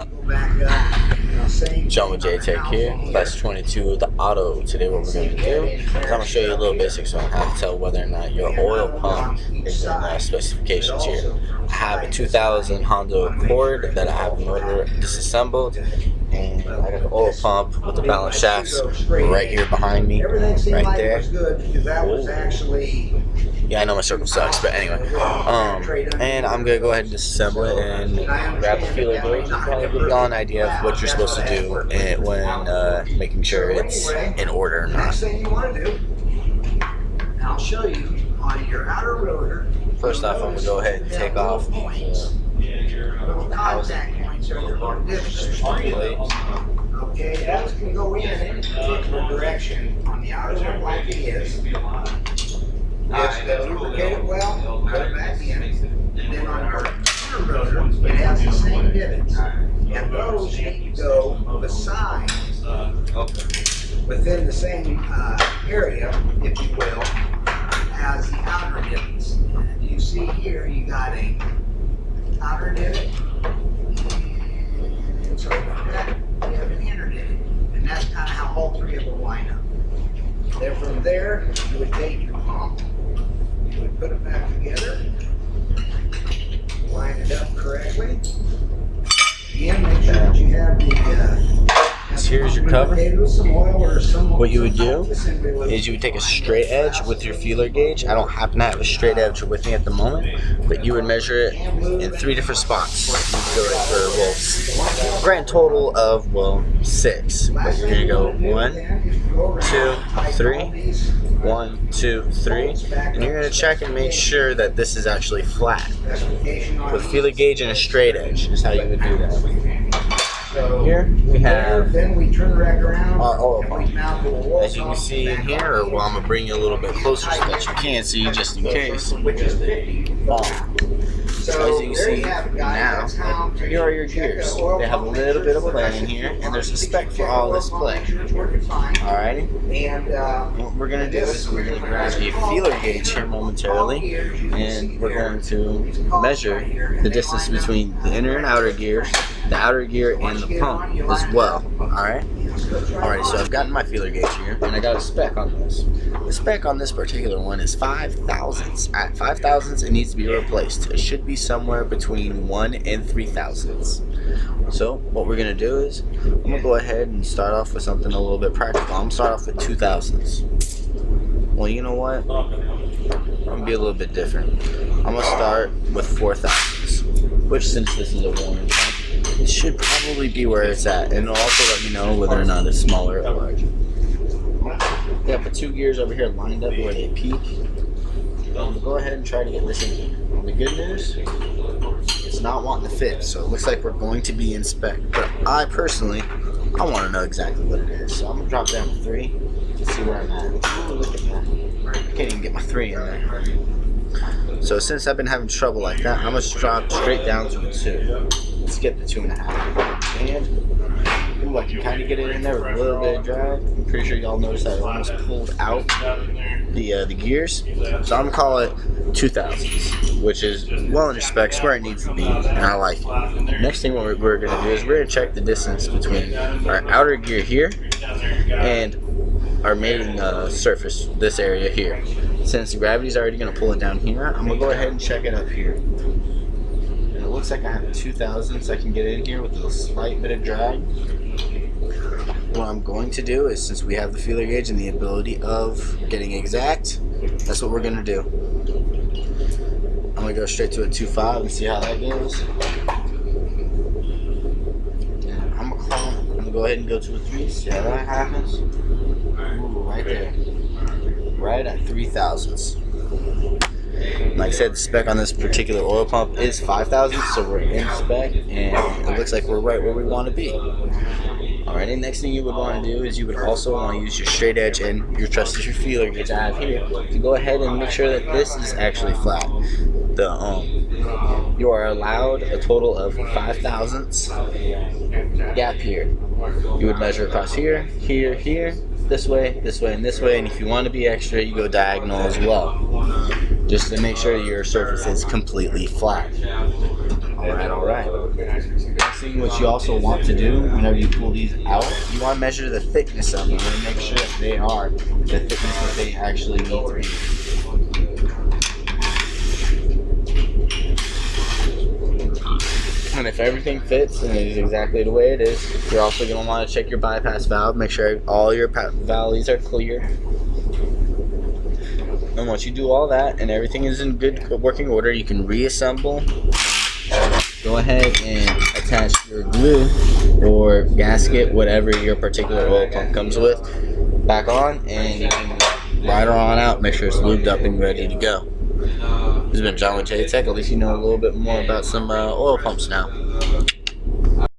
up? John with JTech here, class 22 the auto. Today what we're going to do is I'm going to show you a little basics on how to tell whether or not your oil pump is in specifications here. I have a 2000 Honda Accord that I have in order disassembled, and I got the oil pump with the balance shafts right here behind me, right there. Ooh. Yeah, I know my circle sucks, but anyway. And I'm going to go ahead and disassemble it and grab the feeler gauge and kind of give y'all an idea of what you're supposed to do when making sure it's in order or not. Next thing you want to do, I'll show you on your outer rotor. First off, I'm going to go ahead and take off the Contact points are the divots. Okay, those can go in any particular direction on the outer rotor like it is. Just lubricate it well, put it back in, and then on your inner rotor, it has the same divots, and those need to go beside, within the same area, if you will, as the outer divots. And you see here, you got a outer divot, and so that you have an inner divot, and that's kind of how all three of them line up. Then from there, you would take your pump. You would put it back together, line it up correctly. Again, make sure that you have the here's your cover. What you would do is you would take a straight edge with your feeler gauge. I don't happen to have a straight edge with me at the moment, but you would measure it in 3 different spots. You do it for, well, grand total of, well, 6. But you're gonna go 1, 2, 3, 1, 2, 3, and you're gonna check and make sure that this is actually flat. With feeler gauge and a straight edge is how you would do that. Here we have our oil pump. As you can see in here, or well, I'm going to bring you a little bit closer so that you can see just in case. So as you can see now, here are your gears. They have a little bit of play in here, and there's a spec for all this play. Alrighty? And what we're going to do is we're going to grab a feeler gauge here momentarily, and we're going to measure the distance between the inner and outer gears, the outer gear, and the pump as well. Alright? Alright, so I've gotten my feeler gauge here, and I got a spec on this. The spec on this particular one is 5 thousandths. At 5 thousandths, it needs to be replaced. It should be somewhere between 1 and 3 thousandths. So what we're going to do is, I'm going to go ahead and start off with something a little bit practical. I'm going to start off with 2 thousandths. Well, you know what? I'm going to be a little bit different. I'm going to start with 4 thousandths, which, since this is a warranty, it should probably be where it's at, and it'll also let me know whether or not it's smaller or larger. We have the 2 gears over here lined up where they peak. I'm go ahead and try to get this in here. The good news, it's not wanting to fit, so it looks like we're going to be in spec. But I personally, I want to know exactly what it is, so I'm gonna drop down to 3 to see where I'm at. Ooh, look at that! I can't even get my 3 in there. So since I've been having trouble like that, I'm gonna drop straight down to a 2. Let's get the 2.5. And ooh, I can kind of get it in there with a little bit of drag. I'm pretty sure y'all noticed that it almost pulled out the gears. So I'm gonna call it 2 thousandths, which is well in specs where it needs to be, and I like it. Next thing we're gonna do is we're gonna check the distance between our outer gear here and our main surface, this area here. Since the gravity's already gonna pull it down here, I'm gonna go ahead and check it up here. It looks like I have 2 thousandths I can get in here with a slight bit of drag. What I'm going to do is, since we have the feeler gauge and the ability of getting exact, that's what we're going to do. I'm going to go straight to a 2.5 and see how that goes. And I'm going to go ahead and go to a 3, see how that happens. Ooh, right there. Right at 3 thousandths. Like I said, the spec on this particular oil pump is 5 thousandths, so we're in spec, and it looks like we're right where we want to be. Alrighty, next thing you would want to do is you would also want to use your straight edge and your trusted feeler gauge I have here to go ahead and make sure that this is actually flat. You are allowed a total of 5 thousandths gap here. You would measure across here, here, here, this way, and this way, and if you want to be extra, you go diagonal as well, just to make sure your surface is completely flat. All right. Next thing, what you also want to do whenever you pull these out, you want to measure the thickness of them and make sure that they are the thickness that they actually need to be. And if everything fits and is exactly the way it is, you're also going to want to check your bypass valve, make sure all your valves are clear. And once you do all that and everything is in good working order, you can reassemble. Go ahead and attach your glue or gasket, whatever your particular oil pump comes with, back on, and you can ride her on out, make sure it's lubed up and ready to go. This has been John with J-Tech. At least you know a little bit more about some oil pumps now.